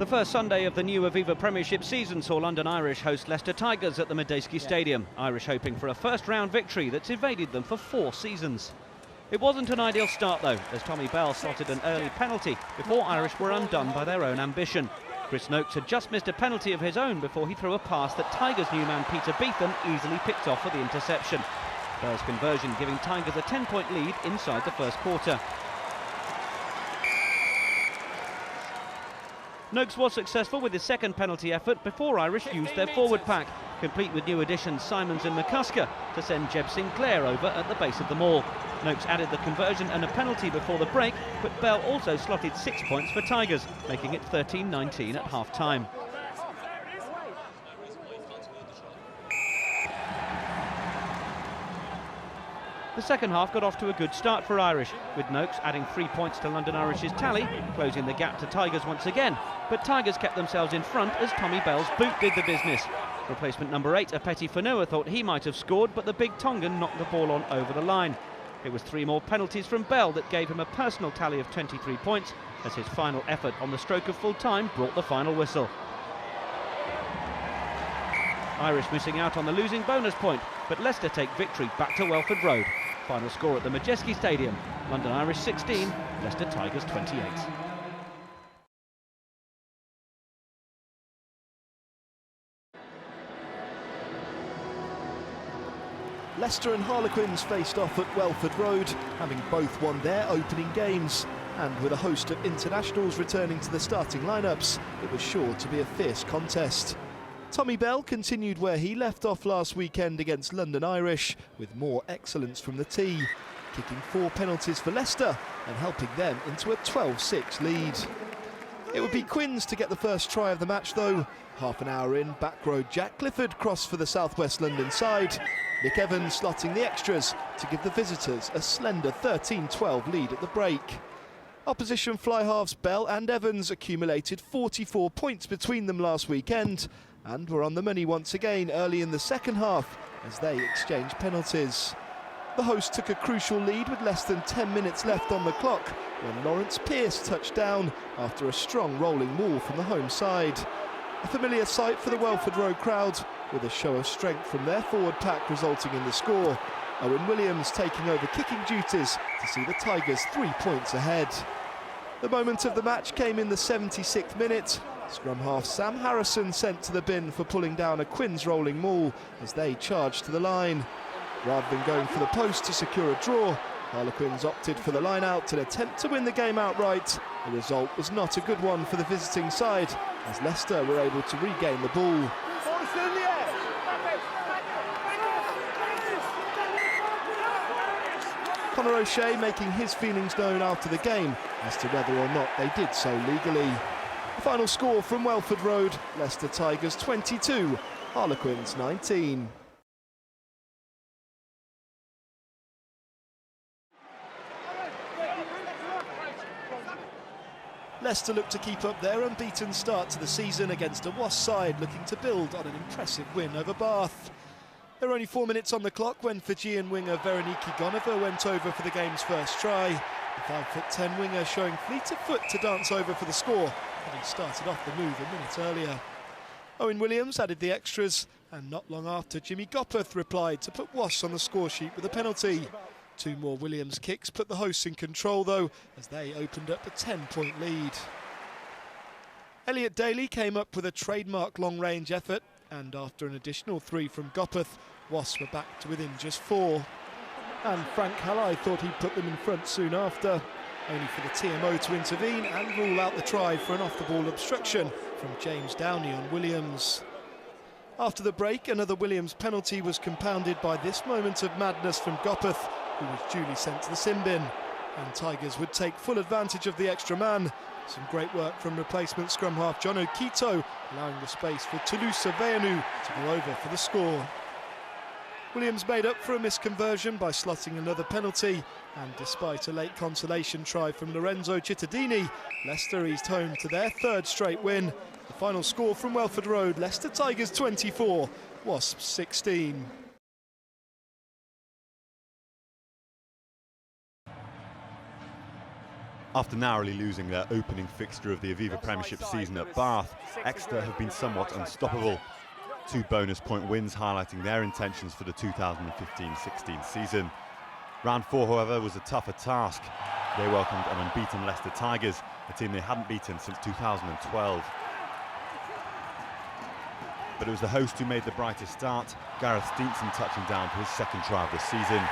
The first Sunday of the new Aviva Premiership season saw London Irish host Leicester Tigers at the Medeski Stadium. Irish hoping for a first-round victory that's evaded them for 4 seasons. It wasn't an ideal start though, as Tommy Bell slotted an early penalty before Irish were undone by their own ambition. Chris Noakes had just missed a penalty of his own before he threw a pass that Tigers new man Peter Beetham easily picked off for the interception. Bell's conversion giving Tigers a 10-point lead inside the first quarter. Noakes was successful with his second penalty effort before Irish used their forward pack, complete with new additions Simons and McCusker, to send Jeb Sinclair over at the base of the maul. Noakes added the conversion and a penalty before the break, but Bell also slotted 6 points for Tigers, making it 13-19 at half-time. The second half got off to a good start for Irish, with Noakes adding 3 points to London Irish's tally, closing the gap to Tigers once again. But Tigers kept themselves in front as Tommy Bell's boot did the business. Replacement number 8, Apeti Fanua, thought he might have scored, but the big Tongan knocked the ball on over the line. It was 3 more penalties from Bell that gave him a personal tally of 23 points, as his final effort on the stroke of full time brought the final whistle. Irish missing out on the losing bonus point, but Leicester take victory back to Welford Road. Final score at the Medeski Stadium, London Irish 16, Leicester Tigers 28. Leicester and Harlequins faced off at Welford Road, having both won their opening games. And with a host of internationals returning to the starting lineups, it was sure to be a fierce contest. Tommy Bell continued where he left off last weekend against London Irish, with more excellence from the tee, kicking 4 penalties for Leicester and helping them into a 12-6 lead. It would be Quins to get the first try of the match though. Half an hour in, back row Jack Clifford crossed for the South West London side. Nick Evans slotting the extras to give the visitors a slender 13-12 lead at the break. Opposition fly-halves Bell and Evans accumulated 44 points between them last weekend and were on the money once again early in the second half as they exchanged penalties. The host took a crucial lead with less than 10 minutes left on the clock when Lawrence Pearce touched down after a strong rolling maul from the home side. A familiar sight for the Welford Road crowd, with a show of strength from their forward pack resulting in the score. Owen Williams taking over kicking duties to see the Tigers 3 points ahead. The moment of the match came in the 76th minute. Scrum half Sam Harrison sent to the bin for pulling down a Quins rolling maul as they charged to the line. Rather than going for the post to secure a draw, Harlequins opted for the line out and attempt to win the game outright. The result was not a good one for the visiting side, as Leicester were able to regain the ball. Conor O'Shea making his feelings known after the game as to whether or not they did so legally. The final score from Welford Road, Leicester Tigers 22, Harlequins 19. Leicester look to keep up their unbeaten start to the season against a Wasps side looking to build on an impressive win over Bath. There were only 4 minutes on the clock when Fijian winger Veroniki Gonover went over for the game's first try. The 5'10" winger showing fleet of foot to dance over for the score, having started off the move a minute earlier. Owen Williams added the extras, and not long after Jimmy Gopperth replied to put Wasps on the score sheet with a penalty. 2 more Williams kicks put the hosts in control though, as they opened up a 10-point lead. Elliot Daly came up with a trademark long-range effort, and after an additional 3 from Gopperth, Wasps were back to within just 4. And Frank Halley thought he'd put them in front soon after, only for the TMO to intervene and rule out the try for an off-the-ball obstruction from James Downey on Williams. After the break, another Williams penalty was compounded by this moment of madness from Gopperth, who was duly sent to the sin bin, and Tigers would take full advantage of the extra man. Some great work from replacement scrum half John Okito, allowing the space for Toulouse Veanu to go over for the score. Williams made up for a misconversion by slotting another penalty, and despite a late consolation try from Lorenzo Cittadini, Leicester eased home to their 3rd straight win. The final score from Welford Road, Leicester Tigers 24, Wasps 16. After narrowly losing their opening fixture of the Aviva Premiership season at Bath, Exeter have been somewhat unstoppable. 2 bonus point wins highlighting their intentions for the 2015-16 season. Round 4, however, was a tougher task. They welcomed an unbeaten Leicester Tigers, a team they hadn't beaten since 2012. But it was the host who made the brightest start, Gareth Steenson touching down for his second try of the season.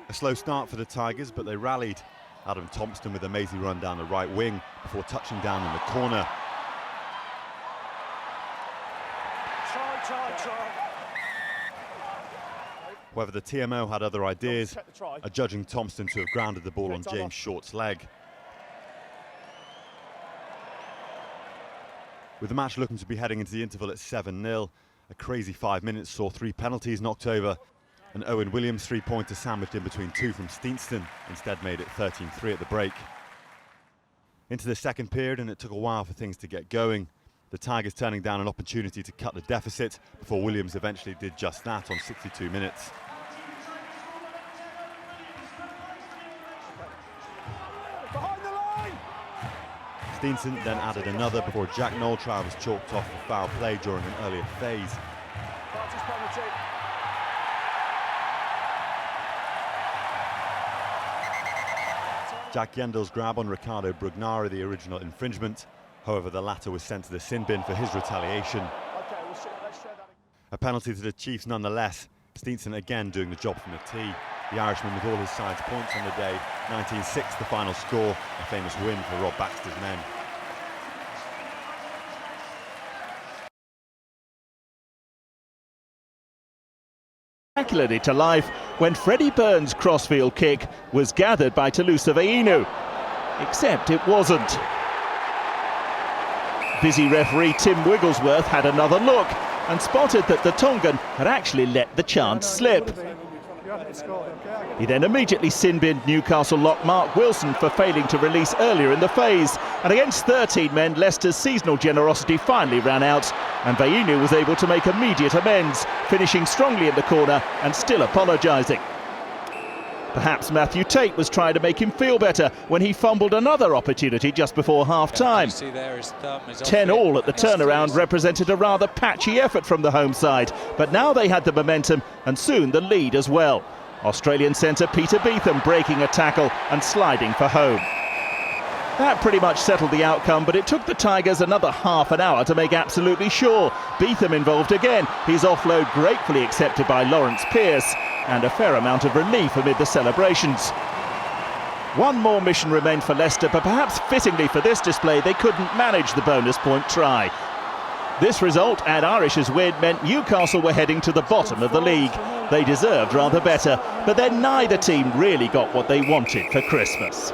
A slow start for the Tigers, but they rallied. Adam Thompson with a mazy run down the right wing before touching down in the corner. However, the TMO had other ideas, adjudging Thompson to have grounded the ball on James Short's leg. With the match looking to be heading into the interval at 7-0, a crazy 5 minutes saw 3 penalties knocked over. And Owen Williams' 3-pointer sandwiched in between 2 from Steenson instead made it 13-3 at the break. Into the second period, and it took a while for things to get going. The Tigers turning down an opportunity to cut the deficit before Williams eventually did just that on 62 minutes. Steenson then added another before Jack Noltrow was chalked off for foul play during an earlier phase. Jack Yendel's grab on Ricardo Brugnara, the original infringement. However, the latter was sent to the sin bin for his retaliation. A penalty to the Chiefs nonetheless. Steenson again doing the job from the tee. The Irishman with all his side's points on the day. 19-6 the final score, a famous win for Rob Baxter's men. Spectacularly to life when Freddie Burns' crossfield kick was gathered by Talusa Veinu. Except it wasn't. Busy referee Tim Wigglesworth had another look and spotted that the Tongan had actually let the chance slip. He then immediately sin-binned Newcastle lock Mark Wilson for failing to release earlier in the phase. And against 13 men, Leicester's seasonal generosity finally ran out, and Veinu was able to make immediate amends, finishing strongly in the corner and still apologising. Perhaps Matthew Tate was trying to make him feel better when he fumbled another opportunity just before half-time. 10-all at the turnaround represented a rather patchy effort from the home side, but now they had the momentum and soon the lead as well. Australian centre Peter Beetham breaking a tackle and sliding for home. That pretty much settled the outcome, but it took the Tigers another half an hour to make absolutely sure. Beetham involved again, his offload gratefully accepted by Lawrence Pearce, and a fair amount of relief amid the celebrations. One more mission remained for Leicester, but perhaps fittingly for this display, they couldn't manage the bonus point try. This result and Irish's win meant Newcastle were heading to the bottom of the league. They deserved rather better, but then neither team really got what they wanted for Christmas.